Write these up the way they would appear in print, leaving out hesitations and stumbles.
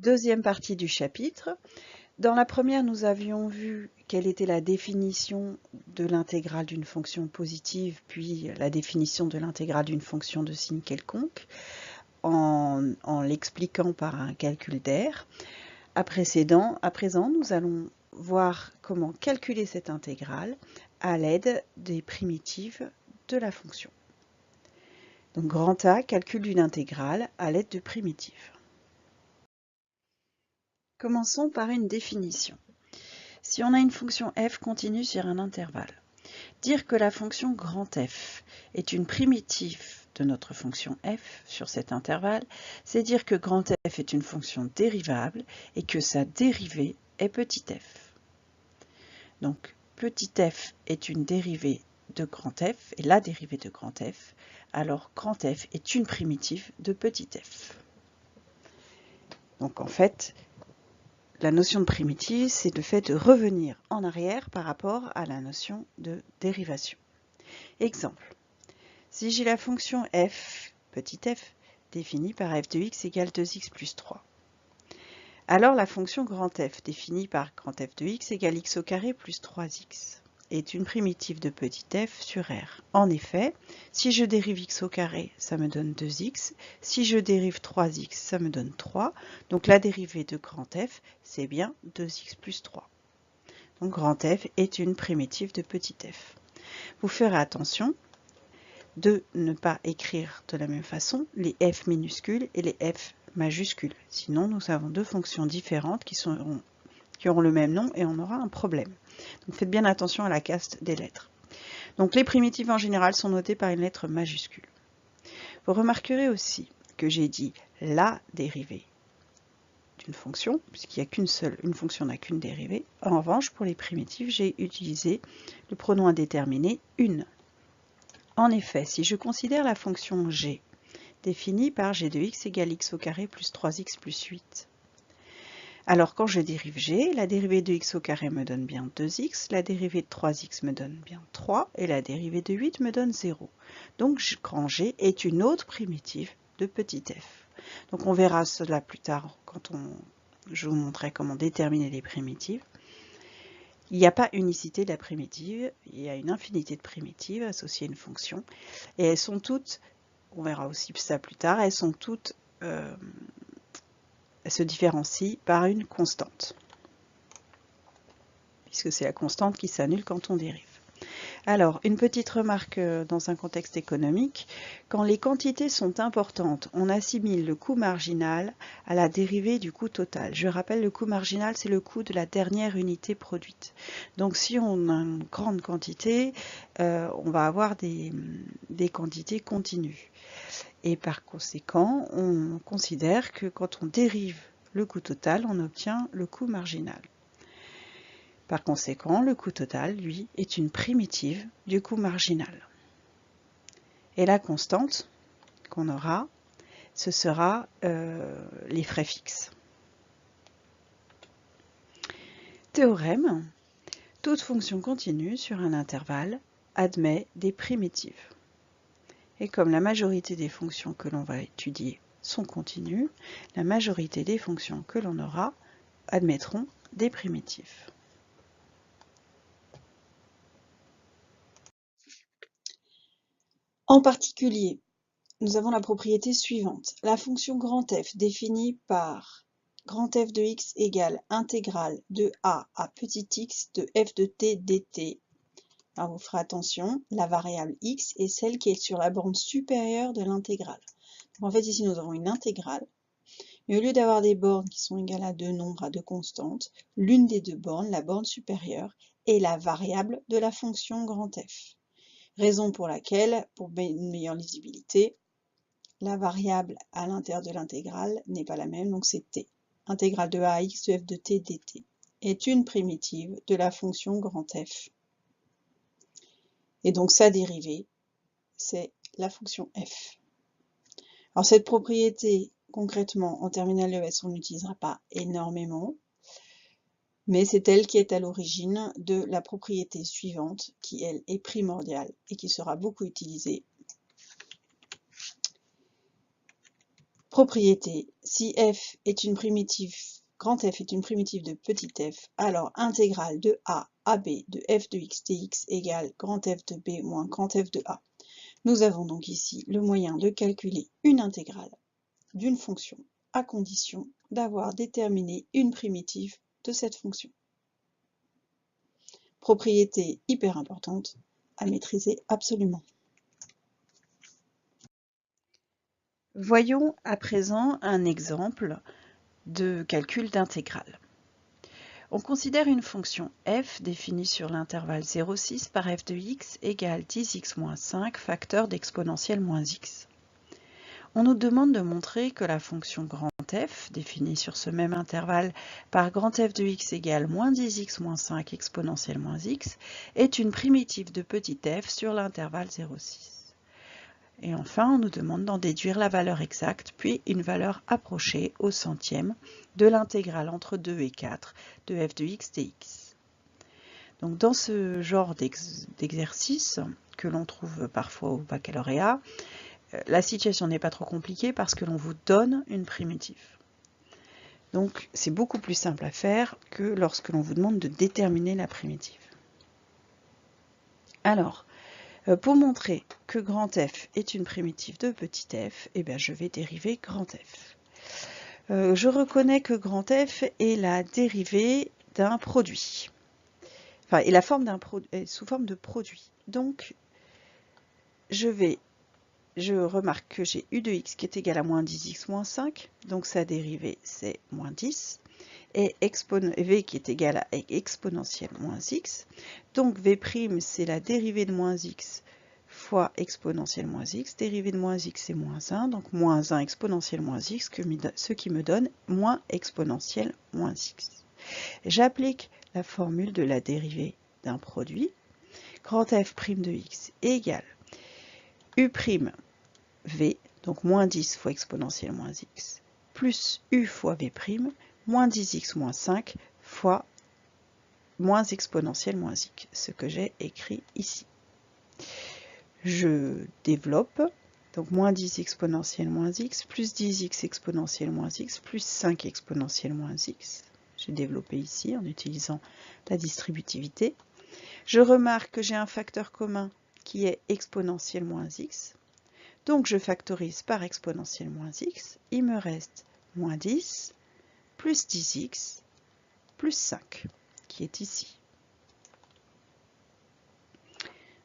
Deuxième partie du chapitre. Dans la première, nous avions vu quelle était la définition de l'intégrale d'une fonction positive, puis la définition de l'intégrale d'une fonction de signe quelconque, en l'expliquant par un calcul d'air. À présent, nous allons voir comment calculer cette intégrale à l'aide des primitives de la fonction. Donc grand A, calcul d'une intégrale à l'aide de primitives. Commençons par une définition. Si on a une fonction f continue sur un intervalle, dire que la fonction grand F est une primitive de notre fonction f sur cet intervalle, c'est dire que grand F est une fonction dérivable et que sa dérivée est petit f. Donc petit f est une dérivée de grand F et la dérivée de grand F, alors grand F est une primitive de petit f. Donc en fait, la notion de primitive, c'est le fait de revenir en arrière par rapport à la notion de dérivation. Exemple, si j'ai la fonction f, petit f, définie par f de x égale 2x plus 3, alors la fonction grand F, définie par grand f de x égale x au carré plus 3x, est une primitive de petit f sur R. En effet, si je dérive x au carré, ça me donne 2x. Si je dérive 3x, ça me donne 3. Donc la dérivée de grand F, c'est bien 2x plus 3. Donc grand F est une primitive de petit f. Vous ferez attention de ne pas écrire de la même façon les f minuscules et les f majuscules. Sinon, nous avons deux fonctions différentes qui auront le même nom et on aura un problème. Donc faites bien attention à la caste des lettres. Donc les primitives en général sont notées par une lettre majuscule. Vous remarquerez aussi que j'ai dit la dérivée d'une fonction, puisqu'il n'y a qu'une seule, une fonction n'a qu'une dérivée. En revanche, pour les primitives, j'ai utilisé le pronom indéterminé une. En effet, si je considère la fonction g, définie par g de x égale x au carré plus 3x plus 8, alors quand je dérive g, la dérivée de x au carré me donne bien 2x, la dérivée de 3x me donne bien 3, et la dérivée de 8 me donne 0. Donc grand g est une autre primitive de petit f. Donc on verra cela plus tard quand je vous montrerai comment déterminer les primitives. Il n'y a pas unicité de la primitive, il y a une infinité de primitives associées à une fonction, et elles sont toutes, on verra aussi ça plus tard, elles sont toutes elle se différencie par une constante, puisque c'est la constante qui s'annule quand on dérive. Alors, une petite remarque dans un contexte économique, quand les quantités sont importantes, on assimile le coût marginal à la dérivée du coût total. Je rappelle, le coût marginal, c'est le coût de la dernière unité produite. Donc si on a une grande quantité, on va avoir des quantités continues. Et par conséquent, on considère que quand on dérive le coût total, on obtient le coût marginal. Par conséquent, le coût total, lui, est une primitive du coût marginal. Et la constante qu'on aura, ce sera les frais fixes. Théorème, toute fonction continue sur un intervalle admet des primitives. Et comme la majorité des fonctions que l'on va étudier sont continues, la majorité des fonctions que l'on aura admettront des primitives. En particulier, nous avons la propriété suivante. La fonction grand F définie par grand F de x égale intégrale de a à petit x de f de t dt. Alors vous ferez attention, la variable x est celle qui est sur la borne supérieure de l'intégrale. En fait, ici, nous avons une intégrale. Mais au lieu d'avoir des bornes qui sont égales à deux nombres, à deux constantes, l'une des deux bornes, la borne supérieure, est la variable de la fonction grand F. Raison pour laquelle, pour une meilleure lisibilité, la variable à l'intérieur de l'intégrale n'est pas la même, donc c'est t. Intégrale de a à x de f de t dt est une primitive de la fonction grand F. Et donc sa dérivée, c'est la fonction f. Alors cette propriété, concrètement, en terminale ES, on n'utilisera pas énormément, mais c'est elle qui est à l'origine de la propriété suivante, qui elle est primordiale et qui sera beaucoup utilisée Propriété, si f est une primitive, grand F est une primitive de petit f, alors intégrale de a à b de f de x dx égale grand F de b moins grand F de a. Nous avons donc ici le moyen de calculer une intégrale d'une fonction à condition d'avoir déterminé une primitive de cette fonction. Propriété hyper importante à maîtriser absolument. Voyons à présent un exemple de calcul d'intégrale. On considère une fonction f définie sur l'intervalle 0,6 par f de x égale 10x moins 5 facteur d'exponentielle moins x. On nous demande de montrer que la fonction grand F, définie sur ce même intervalle par grand F de x égale moins 10x moins 5 exponentielle moins x, est une primitive de petit f sur l'intervalle 0,6. Et enfin, on nous demande d'en déduire la valeur exacte, puis une valeur approchée au centième de l'intégrale entre 2 et 4 de f de x dx. Donc dans ce genre d'exercice que l'on trouve parfois au baccalauréat, la situation n'est pas trop compliquée parce que l'on vous donne une primitive. Donc c'est beaucoup plus simple à faire que lorsque l'on vous demande de déterminer la primitive. Alors, pour montrer que grand F est une primitive de petit f, eh bien, je vais dériver grand F. Je reconnais que grand F est la dérivée d'un produit. Enfin, est la forme sous forme de produit. Donc, je remarque que j'ai u de x qui est égal à moins 10x moins 5, donc sa dérivée c'est moins 10, et v qui est égal à exponentielle moins x, donc v' c'est la dérivée de moins x fois exponentielle moins x, dérivée de moins x c'est moins 1, donc moins 1 exponentielle moins x, ce qui me donne moins exponentielle moins x. J'applique la formule de la dérivée d'un produit, grand f' de x égale u' v, donc moins 10 fois exponentielle moins x, plus u fois v', moins 10x moins 5 fois moins exponentielle moins x, ce que j'ai écrit ici. Je développe, donc moins 10 exponentielle moins x, plus 10x exponentielle moins x, plus 5 exponentielle moins x. J'ai développé ici en utilisant la distributivité. Je remarque que j'ai un facteur commun qui est exponentielle moins x. Donc je factorise par exponentielle moins x, il me reste moins 10 plus 10x plus 5, qui est ici.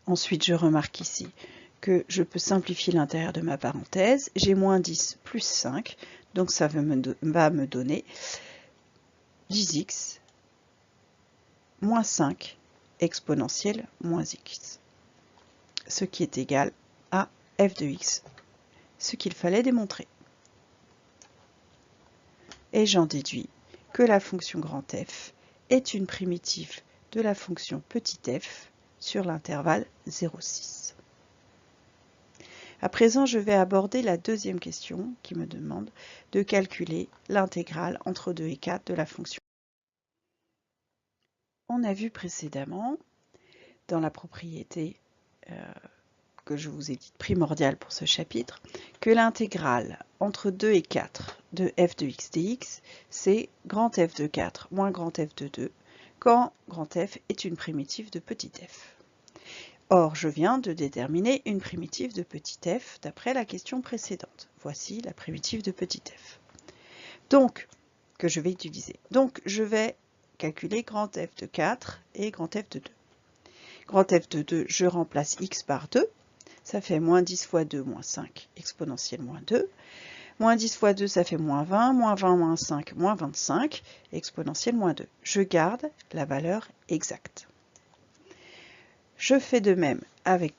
Ensuite, je remarque ici que je peux simplifier l'intérieur de ma parenthèse. J'ai moins 10 plus 5, donc ça va me donner 10x moins 5 exponentielle moins x, ce qui est égal à f de x, ce qu'il fallait démontrer. Et j'en déduis que la fonction grand F est une primitive de la fonction petit f sur l'intervalle 0,6. À présent, je vais aborder la deuxième question qui me demande de calculer l'intégrale entre 2 et 4 de la fonction. On a vu précédemment, dans la propriété que je vous ai dit primordiale pour ce chapitre, que l'intégrale entre 2 et 4 de f de x dx, c'est grand F de 4 moins grand F de 2, quand grand F est une primitive de petit f. Or, je viens de déterminer une primitive de petit f d'après la question précédente. Voici la primitive de petit f. Donc, que je vais utiliser. Donc, je vais calculer grand F de 4 et grand F de 2. Grand F de 2, je remplace x par 2. Ça fait moins 10 fois 2, moins 5, exponentielle moins 2. Moins 10 fois 2, ça fait moins 20, moins 5, moins 25, exponentielle moins 2. Je garde la valeur exacte. Je fais de même avec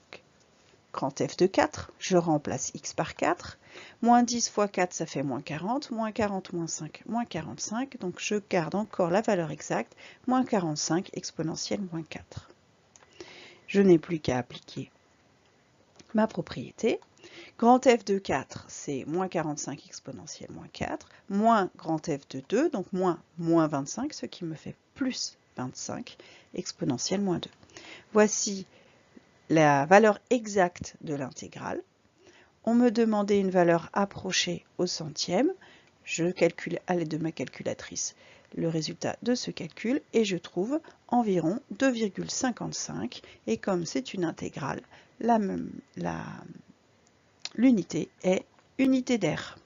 grand F de 4, je remplace x par 4. Moins 10 fois 4, ça fait moins 40, moins 40, moins 5, moins 45. Donc je garde encore la valeur exacte, moins 45, exponentielle moins 4. Je n'ai plus qu'à appliquer ma propriété. Grand F de 4, c'est moins 45 exponentielle moins 4, moins grand F de 2, donc moins 25, ce qui me fait plus 25 exponentielle moins 2. Voici la valeur exacte de l'intégrale. On me demandait une valeur approchée au centième. Je calcule à l'aide de ma calculatrice le résultat de ce calcul et je trouve environ 2,55. Et comme c'est une intégrale, l'unité est unité d'air.